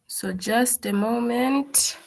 So just a moment.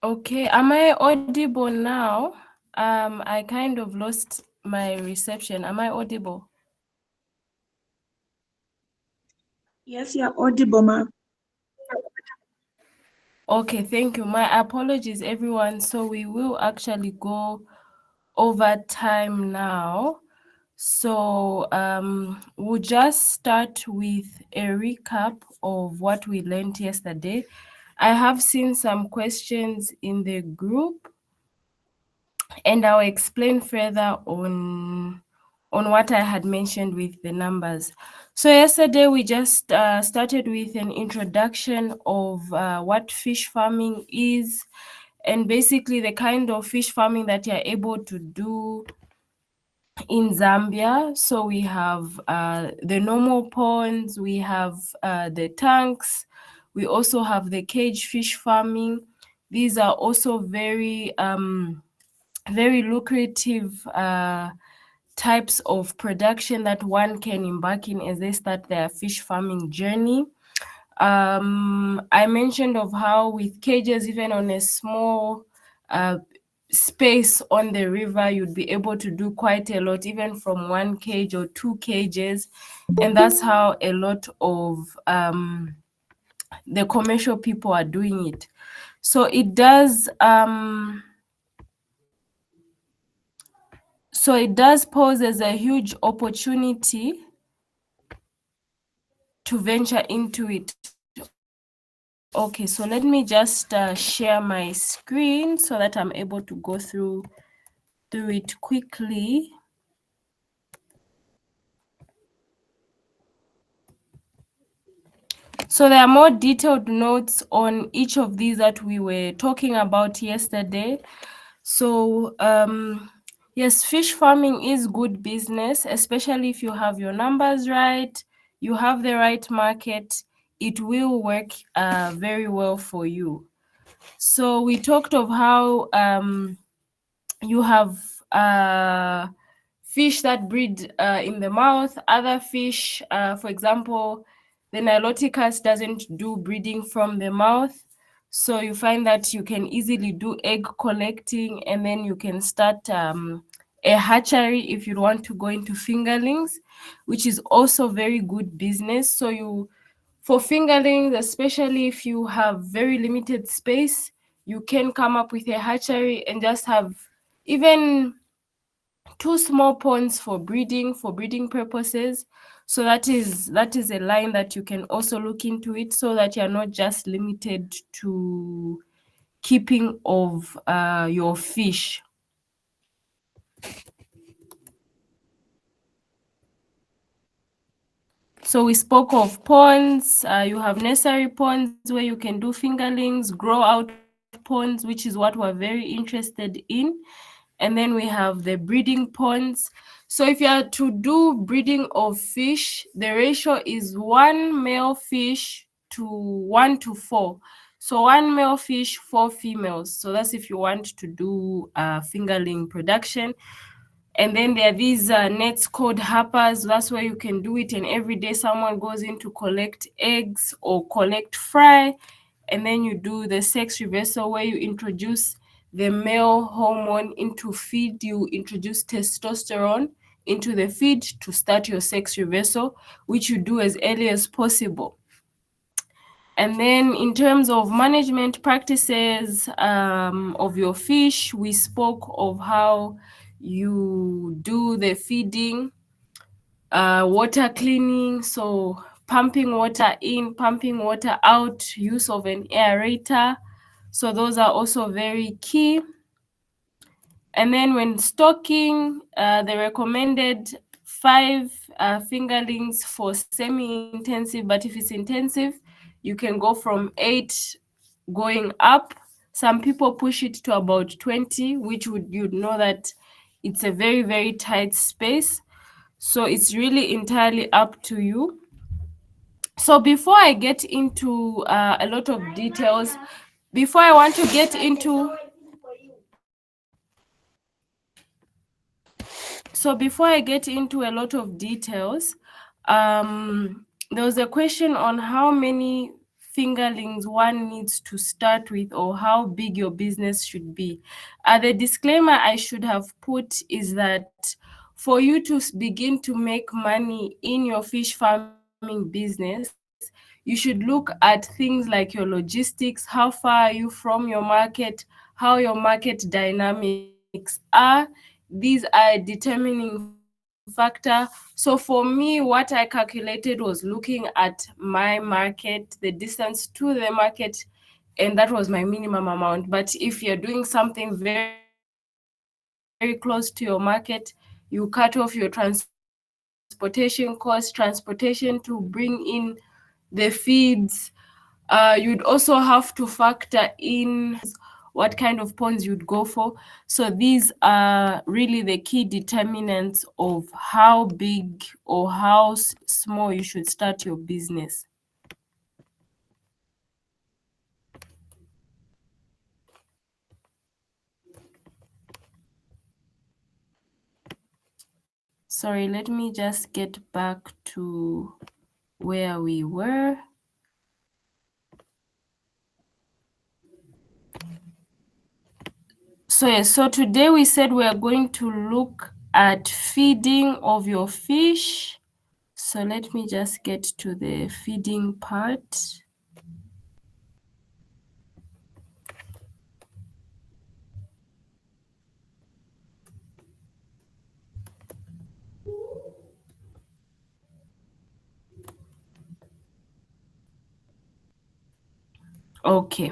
Okay, am I audible now? I kind of lost my reception. Am I audible? Yes, you're audible, ma. Okay, thank you. My apologies, everyone. So we will actually go over time now. So we'll just start with a recap of what we learned yesterday. I have seen some questions in the group, and I'll explain further on what I had mentioned with the numbers. So yesterday we just started with an introduction of what fish farming is, and basically the kind of fish farming that you're able to do in Zambia. So we have the normal ponds, we have the tanks, we also have the cage fish farming. These are also very lucrative types of production that one can embark in as they start their fish farming journey. I mentioned of how with cages, even on a small space on the river, you'd be able to do quite a lot, even from 1 cage or 2 cages. And that's how a lot of the commercial people are doing it. So it does pose as a huge opportunity to venture into it. Okay, so let me just share my screen so that I'm able to go through it quickly. So there are more detailed notes on each of these that we were talking about yesterday. So yes, fish farming is good business, especially if you have your numbers right, you have the right market, it will work very well for you. So we talked of how you have fish that breed in the mouth, other fish, for example, the Niloticus doesn't do breeding from the mouth. So you find that you can easily do egg collecting, and then you can start a hatchery if you want to go into fingerlings, which is also very good business. So for fingerlings, especially if you have very limited space, you can come up with a hatchery and just have even 2 small ponds for breeding purposes. So that is a line that you can also look into it, so that you're not just limited to keeping of your fish. So we spoke of ponds. You have nursery ponds where you can do fingerlings, grow out ponds, which is what we're very interested in. And then we have the breeding ponds. So if you are to do breeding of fish, the ratio is 1 male fish to 1 to 4. So 1 male fish, 4 females. So that's if you want to do fingerling production. And then there are these nets called happers. That's where you can do it, and every day someone goes in to collect eggs or collect fry. And then you do the sex reversal, where you introduce the male hormone into feed. You introduce testosterone into the feed to start your sex reversal, which you do as early as possible. And then in terms of management practices of your fish, we spoke of how you do the feeding, water cleaning, so pumping water in, pumping water out, use of an aerator. So those are also very key. And then when stocking, the recommended 5 fingerlings for semi-intensive, but if it's intensive, you can go from 8 going up. Some people push it to about 20, which you'd know that it's a very, very tight space. So it's really entirely up to you. So before I get into a lot of details, before I want to get into So before I get into a lot of details, there was a question on how many fingerlings one needs to start with, or how big your business should be. The disclaimer I should have put is that for you to begin to make money in your fish farming business, you should look at things like your logistics, how far are you from your market, how your market dynamics are. These are a determining factor. So for me, what I calculated was looking at my market, the distance to the market, and that was my minimum amount. But if you're doing something very close to your market, you cut off your transportation cost, transportation to bring in the feeds. You'd also have to factor in what kind of ponds you'd go for. So these are really the key determinants of how big or how small you should start your business. Sorry, let me just get back to where we were. So today we said we are going to look at feeding of your fish. So let me just get to the feeding part. Okay.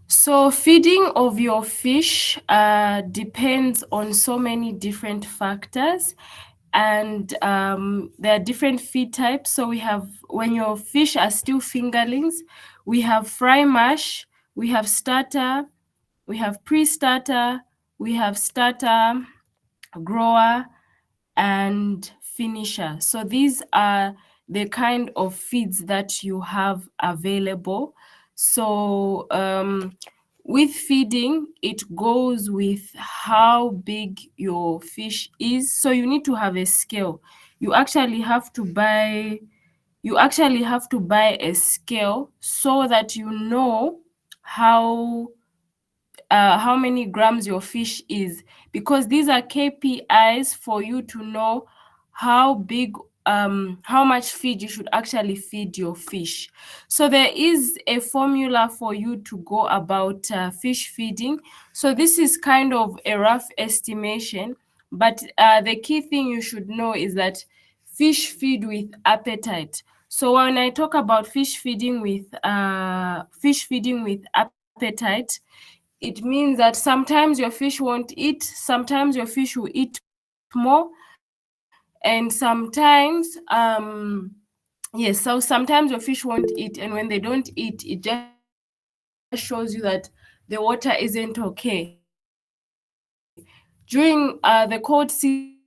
So feeding of your fish depends on so many different factors, and there are different feed types. So we have, when your fish are still fingerlings, we have fry mash, we have starter, we have pre-starter, we have starter, grower, and finisher. So these are the kind of feeds that you have available. So with feeding, it goes with how big your fish is. So you need to have a scale. You actually have to buy a scale so that you know how many grams your fish is, because these are KPIs for you to know how big how much feed you should actually feed your fish. So there is a formula for you to go about fish feeding. So this is kind of a rough estimation, but the key thing you should know is that fish feed with appetite. So when I talk about fish feeding with appetite, it means that sometimes your fish won't eat, sometimes your fish will eat more, and sometimes so sometimes your fish won't eat, and when they don't eat, it just shows you that the water isn't okay. During the cold season,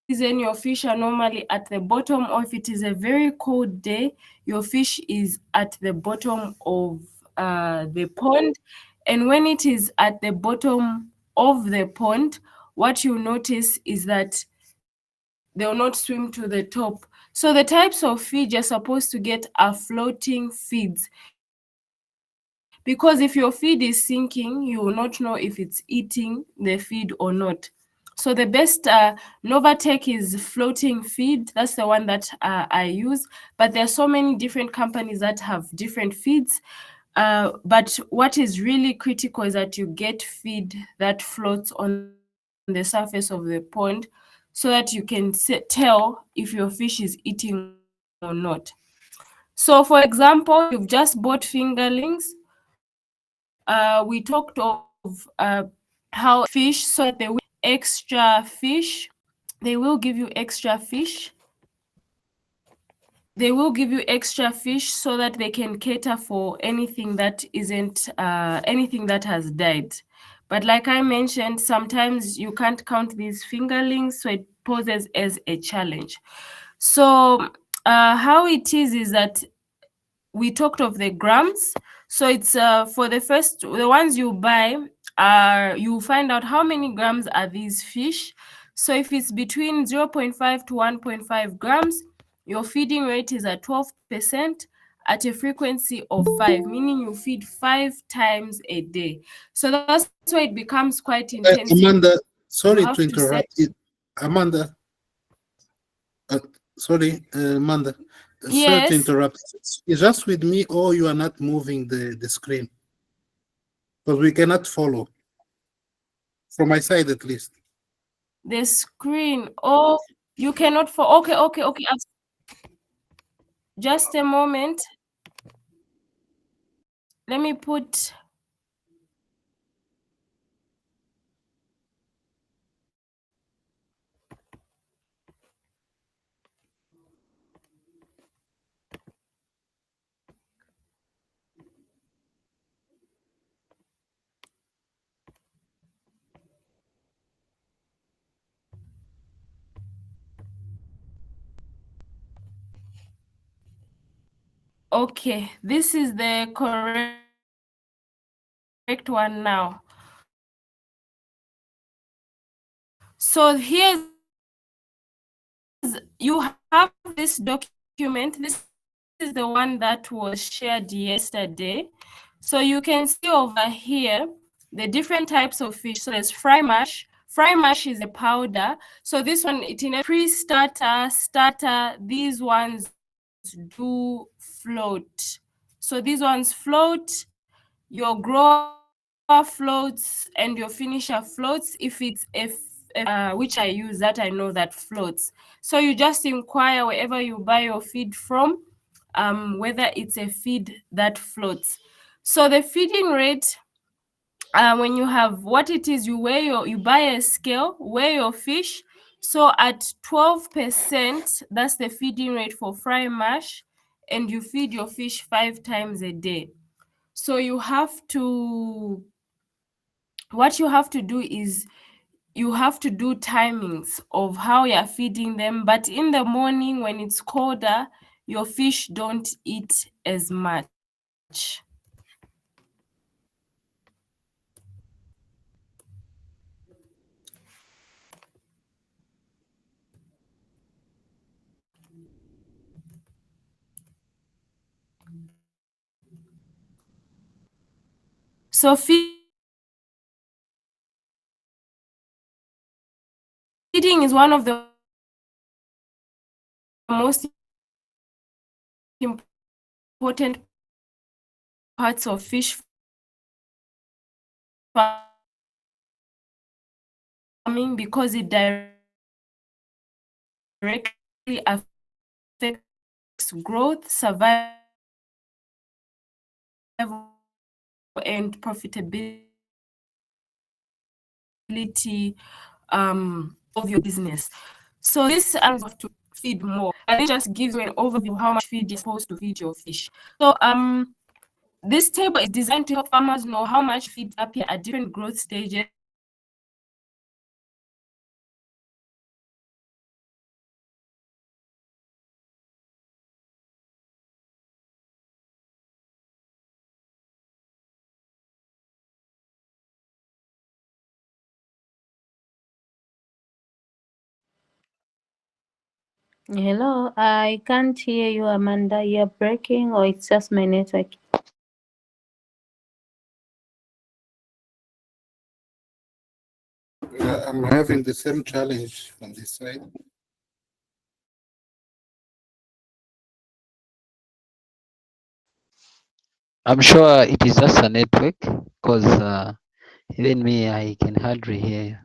your fish are normally at the bottom, or if it is a very cold day, your fish is at the bottom of the pond. And when it is at the bottom of the pond, what you notice is that they will not swim to the top. So the types of feed you're supposed to get are floating feeds, because if your feed is sinking, you will not know if it's eating the feed or not. So the best Novatech is floating feed. That's the one that I use. But there are so many different companies that have different feeds. But what is really critical is that you get feed that floats on the surface of the pond, so that you can tell if your fish is eating or not. So for example, if you've just bought fingerlings, we talked of how fish so that they will extra fish. They will give you extra fish. They will give you extra fish so that they can cater for anything that isn't anything that has died. But like I mentioned, sometimes you can't count these fingerlings, so it poses as a challenge. So how it is that we talked of the grams. So it's for the ones you buy, you find out how many grams are these fish. So if it's between 0.5 to 1.5 grams, your feeding rate is at 12%. at a frequency of 5, meaning you feed 5 times a day. So that's why it becomes quite intensive. Amanda, You sorry have to to set. interrupt you. Amanda, sorry, Amanda, sorry to Yes, interrupt. It's just with me, or you are not moving the screen, because we cannot follow from my side at least. the screen. Oh, you cannot for. Okay, okay, okay. Just a moment. Let me put. Okay, this is the correct one now. So here's, you have this document. This is the one that was shared yesterday. So you can see over here the different types of fish. So there's fry mash. Fry mash is a powder. So this one, it in a pre-starter, starter, these ones do float. So these ones float, your grower floats, and your finisher floats if it's which I use that I know that floats. So you just inquire wherever you buy your feed from, whether it's a feed that floats. So the feeding rate, when you have what it is, you buy a scale, weigh your fish. So at 12%, that's the feeding rate for fry mash, and you feed your fish 5 times a day. So what you have to do is you have to do timings of how you're feeding them. But in the morning when it's colder, your fish don't eat as much. So feeding is one of the most important parts of fish farming because it directly affects growth, survival, and profitability of your business. So this have to feed more, and it just gives you an overview of how much feed you're supposed to feed your fish. So this table is designed to help farmers know how much feed appear at different growth stages. Hello, I can't hear you, Amanda. You're breaking, or it's just my network? I'm having the same challenge on this side. I'm sure it is just a network because even me, I can hardly hear you.